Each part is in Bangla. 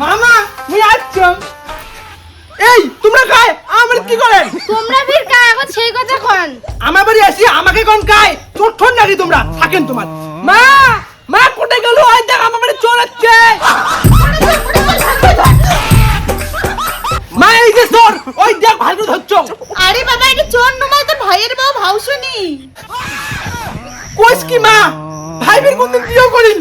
মামা মুই আসছম। এই তোমরা কায় আমার কি করেন? তোমরা ফির কায় এখন সেই কথা কোন? আমার বাড়ি আসি আমাকে কোন কায়? চোর ঠোন নাকি তোমরা? থাকেন তোমার। মা মা কোথায় গেল? ওই দেখ আমার বাড়ি চোর আসছে। মা এই যে চোর, ওই দেখ ভালো ধরছো। আরে বাবা এটা চোর নয়, তোর ভাইয়ের বউ ভাউসনি। কইস কি মা? ভাই বের কোন বিয়ে করিল?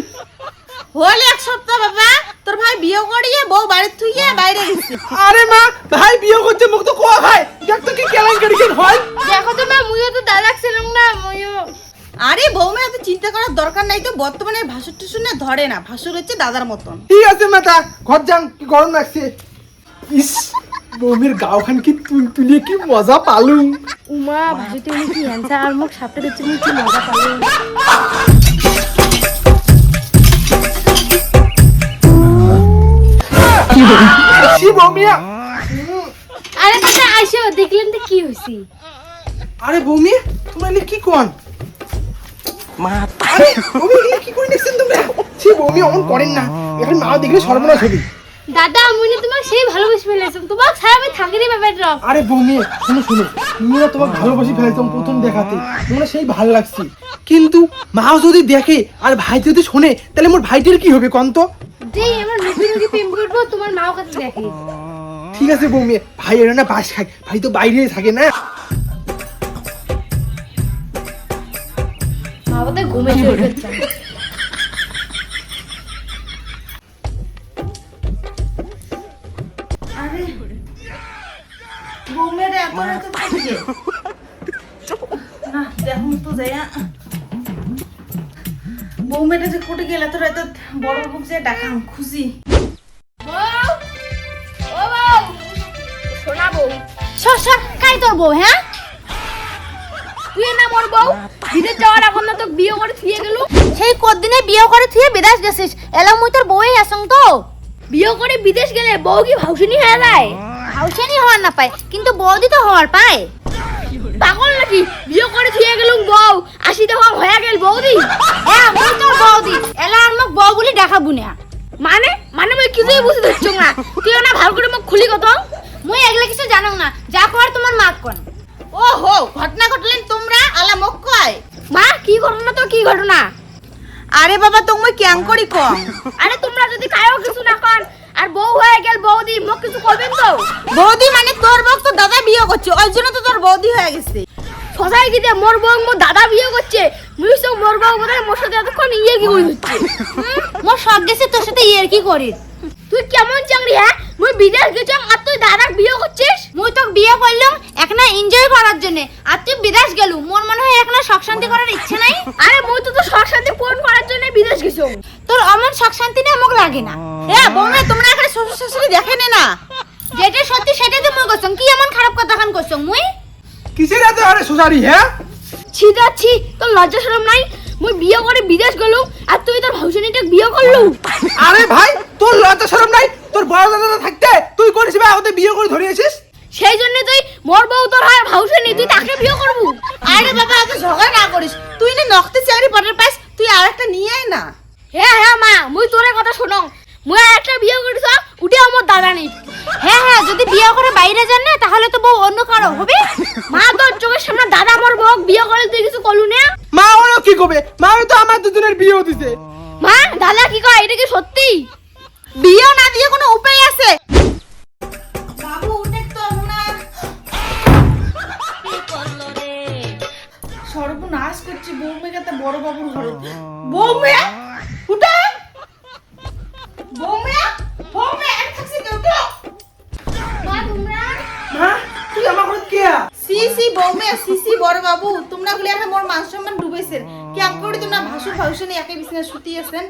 হল এক সপ্তাহ বাবা, তোর ভাই বিয়ে করিয়ে বউ বাড়ি থুইয়ে বাইরে গেছে। আরে মা ভাই বিয়ে করছে মুখ তো কোয়া খায়। দেখ তো কি কেলেঙ্কারি কেন হয়। দেখো তো মা মুইও তো দাদাক ছিলাম না মুইও। আরে বউমা এত চিন্তা করার দরকার নাই তো, বর্তমানে ভাসুর টুসুনে ধরে না, ভাসুর হচ্ছে দাদার মতন। ঠিক আছে মাতা ঘর যান, কি গরম লাগছে। ইস বৌমের গাওখান কি তুলতুলিয়ে কি মজা পালুম। উমা ভাজু তুমি কি হ্যান্সা আর মুখ সাপটা দিচ্ছি মুই কি মজা পালো। কি বৌমিয়া? আরে দাদা আইসো দেখলেন তো কি হইছি। আরে বৌমি তোমরা এনে কি কোন? আরে বৌমি এনে কি করে দেখছেন তোমরা? সে বৌমি অমন করেন না, এখন মা দেখলে সর্বনাশ হবে। দাদা আমি না তোমাকে সেই ভালোবেসে ফেলেছিলাম, তোমার ছাড়া আমি থাকিনি ব্যাপারটা। আরে বৌমি শুনো শুনো, তুমি না তোমাকে ভালোবাসি ফেলেছিলাম প্রথম দেখাতে, তোমরা সেই ভালো লাগছে। কিন্তু মাও যদি দেখে আর ভাই যদি শোনে তাহলে মোর ভাইটির কি হবে কন্ত? যেই আমার লুকি লুকি প্রেম করবো তোমার মাও কাছে দেখে। ঠিক আছে বৌমি, ভাই এর না বাস খায়, ভাই তো বাইরে থাকে না। মা বোধহয় ঘুমে চলে যাচ্ছে। আরে বউমের এত রাতে থাকে না, দেখুন তো যাইয়া বউমেটা যে কোটে গেলে তো রাতে বড় বুক যে ডাকাম খুশি। বউ ও বউ শোনা বউ সর কাই তোর বউ হ্যাঁ? তুই না মোর বউ বিদেশ যাওয়ার এখন না তো বিয়ে করে থিয়ে গেল। সেই কতদিনে বিয়ে করে তুই বিদেশ গেছিস, এলা মুই তোর বউই আসং তো। বিয়ে করে বিদেশ গেলে বউ কি ভাউসিনী হয়ে যায়? হাউসেনি হওয়ার না পায়, কিন্তু বৌদি তো হওয়ার পায়। পাগল নাকি? বিয়ে করে থিয়ে গেলুম বউ আসিতে হয়ে গেল বৌদি। হ্যাঁ মুই তোর বৌদি, এলা আর মোক বউ বলি দেখাবো না। মানে মানে মই কিছুই বুঝতে পারছো না। তুই না ভালো করে মোক খুলি কত। মুই এগুলা কিছু জানো না, যা কর তোমার মা কোন। ও হো ঘটনা ঘটলেন তোমরা আলা মোক কয়। মা কি ঘটনা তো কি ঘটনা? আরে বাবা তুমি ক্যাং করি কম। আরে তোমরা যদি কায়ও কিছু না কর আর বউ হয়ে গেল বৌদি মোক কিছু করবেন তো? বৌদি মানে তোর বউ তো দাদা বিয়ে করছে, ওই জন্য তো তোর বৌদি হয়ে গেছে। সজাই কি মোর বউ মোর দাদা বিয়ে করছে, মুই সব মোর বউ বোধহয় মোর সাথে এতক্ষণ ইয়ে কি করে হচ্ছে। মোর শখ গেছে তোর সাথে ইয়ের কি করি। তুই কেমন চাকরি হ্যাঁ? মুই বিদেশ গেছাম আর তুই দাদার বিয়ে করছিস। মুই তোকে বিয়ে করলাম একনা এনজয় করার জন্য, আর তুই বিদেশ গেলু, মোর মনে হয় একনা শখ শান্তি করার ইচ্ছে নাই। আরে মুই তো শখ শান্তি পূরণ করার জন্য বিদেশ গেছাম। তোর অমন শখ শান্তি না মোক লাগে না। হ্যাঁ বৌমা তোমরা এখানে শ্বশুর শাশুড়ি দেখে না, যেটা সত্যি সেটাই তো মুই করছম। কি এমন খারাপ কথা খান করছম মুই? কিসের এত আরে সুজারি হ্যাঁ? ছি যাচ্ছি তোর লজ্জা শরম নাই? মুই বিয়ে করে বিদেশ গেলু আর তুই তোর ভাউসিনীটা বিয়ে করলু। আরে ভাই তোর লজ্জা শরম নাই? তোর বড় দাদা থাকতে তুই করিস ভাই ওদের বিয়ে করে ধরিয়েছিস। সেই জন্য তুই মোর বউ তোর হয় ভাউসিনী, তুই তাকে বিয়ে করবু। আরে বাবা এত ঝগড়া না করিস, তুই না নখতে চাকরি পটের পাইস, তুই আরেকটা নিয়ে আয় না। হ্যাঁ হ্যাঁ মা মুই তোর কথা শোনো, মুই একটা বিয়ে করেছ উঠে আমার দাদা নেই। হ্যাঁ হ্যাঁ যদি বিয়ে করে বাইরে যান না তাহলে তো বউ অন্য কারো হবে। মা তোর চোখের সামনে দাদা মোর বউ বিয়ে করে তুই কিছু করলু না? মা ওরা কি করবে? মা তো আমার দুজনের বিয়ে দিছে। মা দাদা কি কয় এটা কি সত্যি? বিয়ে না দিয়ে কোনো উপায় আছে? বাবু উঠে তো না, সর্বনাশ করছি বৌমেকে তো বড় বাবুর ঘরে। বৌমে উঠে, বৌমে বৌমে এক থাকছে কেউ তো। মা তোমরা মা তুই আমার ঘরে কে? সি সি বৌমে সি সি বড় বাবু, তোমরা গুলি এখন মোর মান সম্মান ডুবেছেন। কি আম করে তোমরা ভাসুর ভাউসনে একে বিছানা শুতিয়েছেন।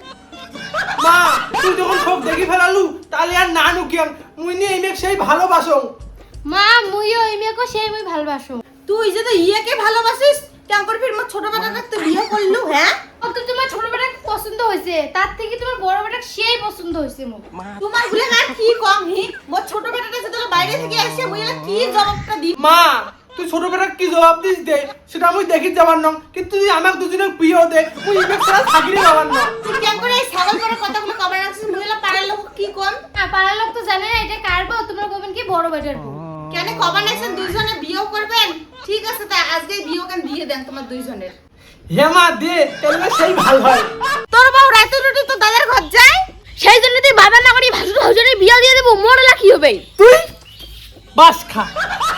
মা তুই যখন সব দেখি ফেলালু তাহলে আর না নুকিয়াম, মুই নিয়ে এই মেয়ে সেই ভালোবাসো। মা মুইও এই মেয়েকে সেই মুই ভালোবাসো। তুই যে তো ইয়েকে ভালোবাসিস, কেন করে ফির মোর ছোট বেটাকে তুই বিয়ে করলু? হ্যাঁ ও তো তোমার ছোট বেটাকে পছন্দ হয়েছে, তার থেকে তোমার বড় বেটাকে সেই পছন্দ হয়েছে মোক। তোমার গুলে আর কি কম হি, মোর ছোট বেটাটা যে তোর বাইরে থেকে আসে মুই কি জবাবটা দি। মা তুই ছোটবেলা কি জবাব দিস দে সেটা আমি দেখি যাবার না, কিন্তু তুই আমাকে দুজনের প্রিয় দে তুই ইলেকশন থাকিরে যাবার না। তুই কেন করে এই ছাগল করে কথাগুলো কবার রাখছিস? মহিলা পাড়ার লোক কি কোন? পাড়ার লোক তো জানে না এটা কার বউ, তোমরা বলবেন কি বড় বেটার বউ। কেন কবার রাখছেন দুইজনে বিয়ে করবেন? ঠিক আছে তা আজকে বিয়ে কেন দিয়ে দেন তোমার দুইজনের। হে মা দে তাহলে সেই ভালো হয়। তোর বউ রাতে রুটি তো দাদার ঘর যায়। সেই জন্য তুই বাবা না করি ভাসুর ভাসুরের বিয়ে দিয়ে দেবো, মরলা কি হবে? তুই বাস খা।